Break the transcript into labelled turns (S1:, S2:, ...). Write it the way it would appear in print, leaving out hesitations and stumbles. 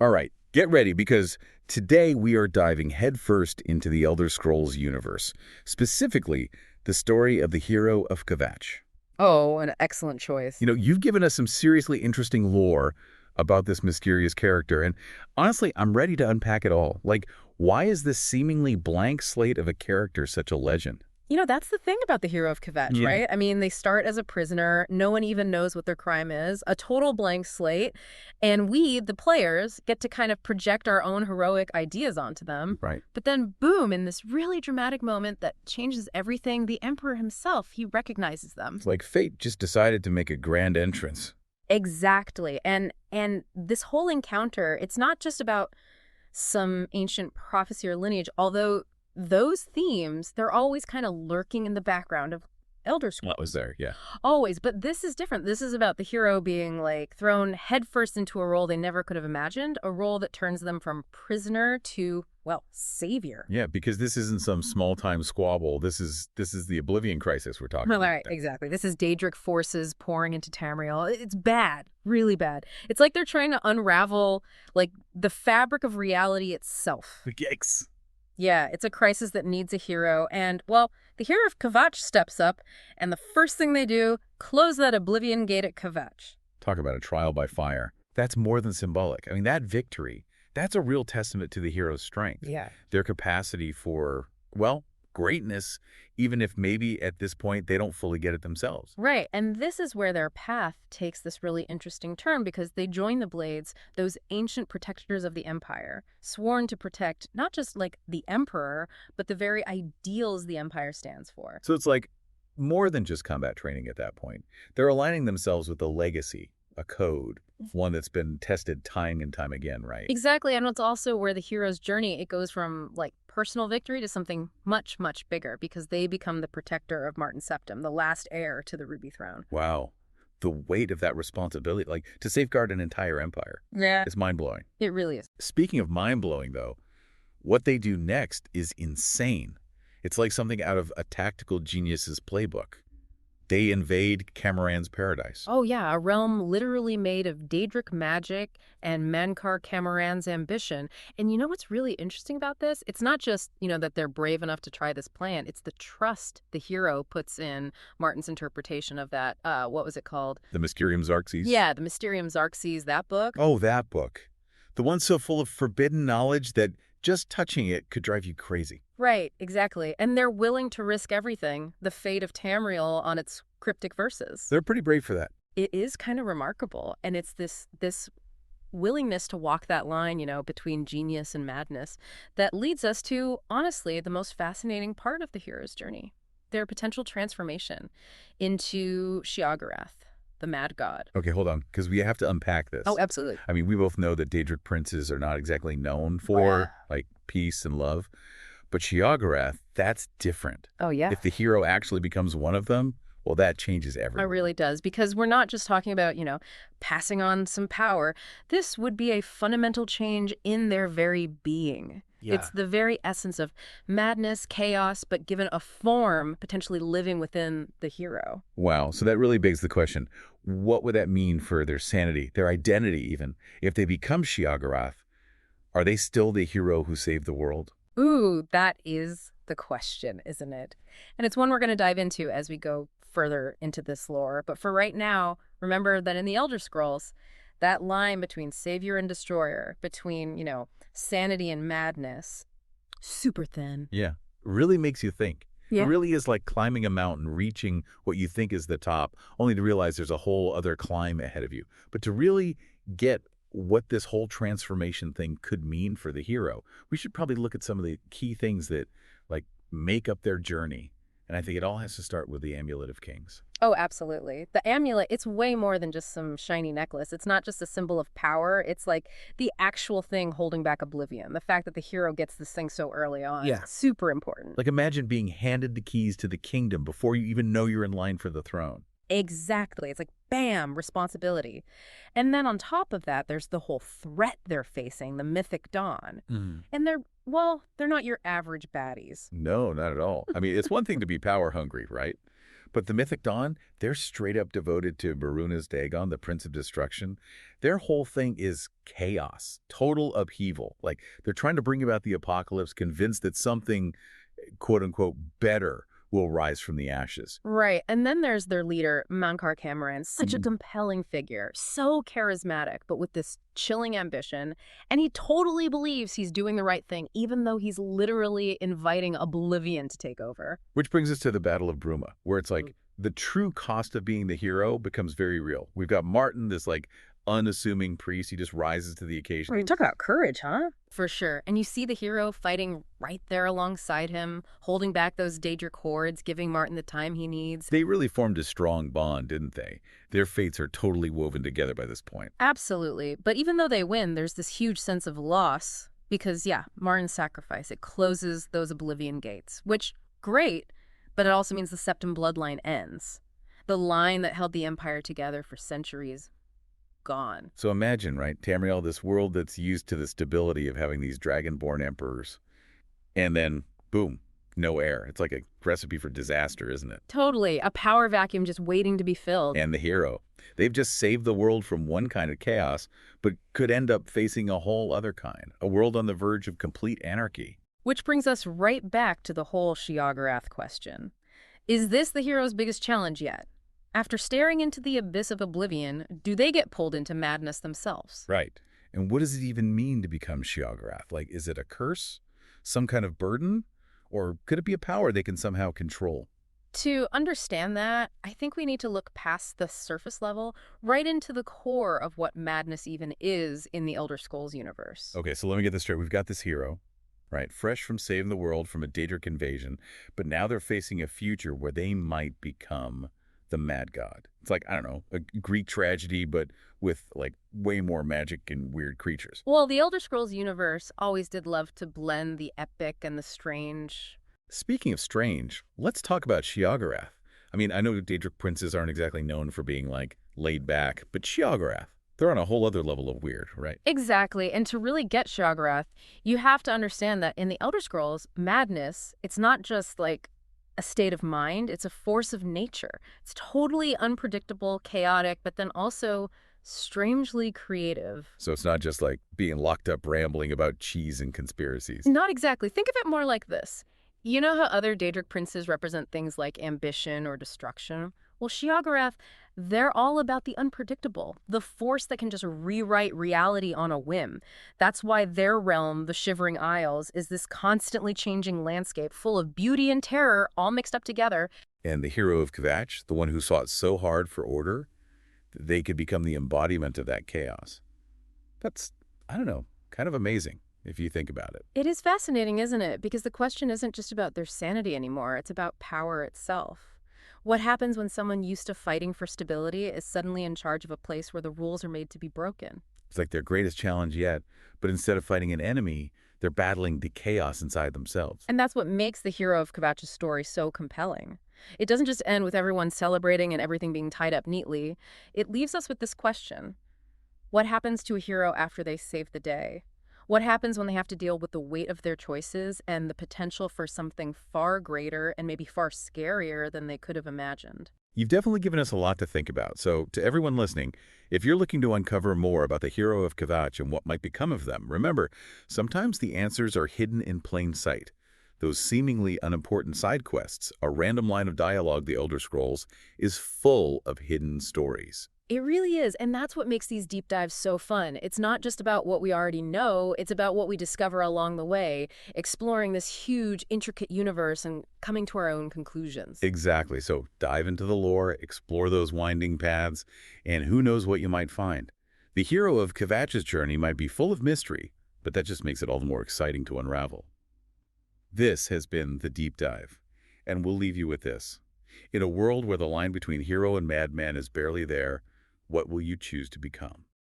S1: All right, get ready because today we are diving headfirst into the Elder Scrolls universe, specifically the story of the Hero of Kvatch.
S2: Oh, an excellent choice.
S1: You've given us some seriously interesting lore about this mysterious character, and honestly, I'm ready to unpack it all. Like, why is this seemingly blank slate of a character such a legend?
S2: That's the thing about the Hero of Kvatch,
S1: Yeah.
S2: right? I mean, they start as a prisoner. No one even knows what their crime is, a total blank slate. And we, the players, get to kind of project our own heroic ideas onto them.
S1: Right.
S2: But then, boom, in this really dramatic moment that changes everything, the Emperor himself, he recognizes them.
S1: It's like fate just decided to make a grand entrance.
S2: Exactly. And this whole encounter, it's not just about some ancient prophecy or lineage, although those themes, they're always kind of lurking in the background of Elder
S1: What was
S2: Scrolls.
S1: there? Yeah.
S2: Always. But this is different. This is about the hero being like thrown headfirst into a role they never could have imagined, a role that turns them from prisoner to, well, savior.
S1: Yeah, because this isn't some small-time squabble. This is the Oblivion Crisis we're talking
S2: Well, all
S1: about.
S2: right, exactly. This is Daedric forces pouring into Tamriel. It's bad, really bad. It's like they're trying to unravel, like, the fabric of reality itself.
S1: Yikes.
S2: Yeah, it's a crisis that needs a hero, and, well, the Hero of Kvatch steps up, and the first thing they do, close that Oblivion gate at Kvatch.
S1: Talk about a trial by fire. That's more than symbolic. I mean, that victory, that's a real testament to the hero's strength.
S2: Yeah.
S1: Their capacity for, well, greatness, even if maybe at this point they don't fully get it themselves.
S2: Right, and this is where their path takes this really interesting turn because they join the Blades, those ancient protectors of the Empire, sworn to protect not just, like, the Emperor, but the very ideals the Empire stands for.
S1: So it's like more than just combat training at that point. They're aligning themselves with a legacy, a code, one that's been tested time and time again, right?
S2: Exactly, and it's also where the hero's journey, it goes from, like, personal victory to something much, much bigger because they become the protector of Martin Septim, the last heir to the Ruby Throne.
S1: Wow. The weight of that responsibility, like to safeguard an entire empire,
S2: Yeah.
S1: is mind-blowing.
S2: It really is.
S1: Speaking of mind-blowing, though, what they do next is insane. It's like something out of a tactical genius's playbook. They invade Cameron's paradise.
S2: Oh yeah, a realm literally made of Daedric magic and Mankar Camoran's ambition. And you know what's really interesting about this? It's not just, that they're brave enough to try this plan. It's the trust the hero puts in Martin's interpretation of that, what was it called?
S1: The Mysterium Xarxes?
S2: Yeah, the Mysterium Xarxes, that book.
S1: Oh, that book. The one so full of forbidden knowledge that just touching it could drive you crazy.
S2: Right, exactly. And they're willing to risk everything, the fate of Tamriel on its cryptic verses.
S1: They're pretty brave for that.
S2: It is kind of remarkable. And it's this willingness to walk that line, between genius and madness that leads us to, honestly, the most fascinating part of the hero's journey, their potential transformation into Sheogorath, the mad god.
S1: Okay, hold on, because we have to unpack this.
S2: Oh, absolutely.
S1: I mean, we both know that Daedric princes are not exactly known for, like, peace and love. But Sheogorath, that's different.
S2: Oh, yeah.
S1: If the hero actually becomes one of them, well, that changes
S2: It
S1: everything.
S2: really does, because we're not just talking about, passing on some power. This would be a fundamental change in their very being.
S1: Yeah.
S2: It's the very essence of madness, chaos, but given a form potentially living within the hero.
S1: Wow, so that really begs the question, what would that mean for their sanity, their identity even? If they become Sheogorath, are they still the hero who saved the world?
S2: Ooh, that is the question, isn't it? And it's one we're going to dive into as we go further into this lore. But for right now, remember that in the Elder Scrolls, that line between savior and destroyer, between, sanity and madness, super thin.
S1: Yeah, really makes you think.
S2: Yeah.
S1: It really is like climbing a mountain, reaching what you think is the top, only to realize there's a whole other climb ahead of you. But to really get what this whole transformation thing could mean for the hero, we should probably look at some of the key things that, like, make up their journey. And I think it all has to start with the Amulet of Kings.
S2: Oh, absolutely. The amulet, it's way more than just some shiny necklace. It's not just a symbol of power. It's like the actual thing holding back Oblivion. The fact that the hero gets this thing so early on.
S1: Yeah.
S2: Super important.
S1: Like, imagine being handed the keys to the kingdom before you even know you're in line for the throne.
S2: Exactly. It's like, bam, responsibility. And then on top of that, there's the whole threat they're facing, the mythic dawn. And they're not your average baddies.
S1: No, not at all. I mean, it's one thing to be power hungry, right? But the Mythic Dawn, they're straight up devoted to Baruna's Dagon, the Prince of Destruction. Their whole thing is chaos, total upheaval. Like, they're trying to bring about the apocalypse, convinced that something, quote-unquote, better will rise from the ashes.
S2: Right. And then there's their leader, Mankar Cameron, such a compelling figure, so charismatic, but with this chilling ambition. And he totally believes he's doing the right thing, even though he's literally inviting Oblivion to take over.
S1: Which brings us to the Battle of Bruma, where it's like the true cost of being the hero becomes very real. We've got Martin, this like unassuming priest. He just rises to the occasion.
S2: You talk about courage, huh? For sure. And you see the hero fighting right there alongside him, holding back those Daedric hordes, giving Martin the time he needs.
S1: They really formed a strong bond, didn't they? Their fates are totally woven together by this point.
S2: Absolutely. But even though they win, there's this huge sense of loss because, yeah, Martin's sacrifice, it closes those Oblivion gates, which, great, but it also means the Septim bloodline ends. The line that held the Empire together for centuries, gone.
S1: So imagine, right, Tamriel, this world that's used to the stability of having these dragonborn emperors, and then, boom, no heir. It's like a recipe for disaster, isn't it?
S2: Totally. A power vacuum just waiting to be filled.
S1: And the hero. They've just saved the world from one kind of chaos, but could end up facing a whole other kind, a world on the verge of complete anarchy.
S2: Which brings us right back to the whole Sheogorath question. Is this the hero's biggest challenge yet? After staring into the abyss of Oblivion, do they get pulled into madness themselves?
S1: Right. And what does it even mean to become Sheogorath? Like, is it a curse? Some kind of burden? Or could it be a power they can somehow control?
S2: To understand that, I think we need to look past the surface level, right into the core of what madness even is in the Elder Scrolls universe.
S1: Okay, so let me get this straight. We've got this hero, right, fresh from saving the world from a Daedric invasion, but now they're facing a future where they might become the mad god. It's like, I don't know, a Greek tragedy, but with like way more magic and weird creatures.
S2: Well, the Elder Scrolls universe always did love to blend the epic and the strange.
S1: Speaking of strange, let's talk about Sheogorath. I mean, I know Daedric princes aren't exactly known for being like laid back, but Sheogorath, they're on a whole other level of weird, right?
S2: Exactly. And to really get Sheogorath, you have to understand that in the Elder Scrolls, madness, it's not just like a state of mind, it's a force of nature. It's totally unpredictable, chaotic, but then also strangely creative.
S1: So it's not just like being locked up rambling about cheese and conspiracies.
S2: Not exactly. Think of it more like this. You know how other Daedric princes represent things like ambition or destruction? Well, Sheogorath, they're all about the unpredictable, the force that can just rewrite reality on a whim. That's why their realm, the Shivering Isles, is this constantly changing landscape full of beauty and terror all mixed up together.
S1: And the hero of Kvatch, the one who fought so hard for order, they could become the embodiment of that chaos. That's, I don't know, kind of amazing if you think about it.
S2: It is fascinating, isn't it? Because the question isn't just about their sanity anymore. It's about power itself. What happens when someone used to fighting for stability is suddenly in charge of a place where the rules are made to be broken?
S1: It's like their greatest challenge yet, but instead of fighting an enemy, they're battling the chaos inside themselves.
S2: And that's what makes the Hero of Kvatch's story so compelling. It doesn't just end with everyone celebrating and everything being tied up neatly. It leaves us with this question. What happens to a hero after they save the day? What happens when they have to deal with the weight of their choices and the potential for something far greater and maybe far scarier than they could have imagined?
S1: You've definitely given us a lot to think about. So to everyone listening, if you're looking to uncover more about the Hero of Kvatch and what might become of them, remember, sometimes the answers are hidden in plain sight. Those seemingly unimportant side quests, a random line of dialogue, the Elder Scrolls, is full of hidden stories.
S2: It really is, and that's what makes these deep dives so fun. It's not just about what we already know, it's about what we discover along the way, exploring this huge, intricate universe and coming to our own conclusions.
S1: Exactly. So dive into the lore, explore those winding paths, and who knows what you might find. The Hero of Kvatch's journey might be full of mystery, but that just makes it all the more exciting to unravel. This has been The Deep Dive, and we'll leave you with this. In a world where the line between hero and madman is barely there, what will you choose to become?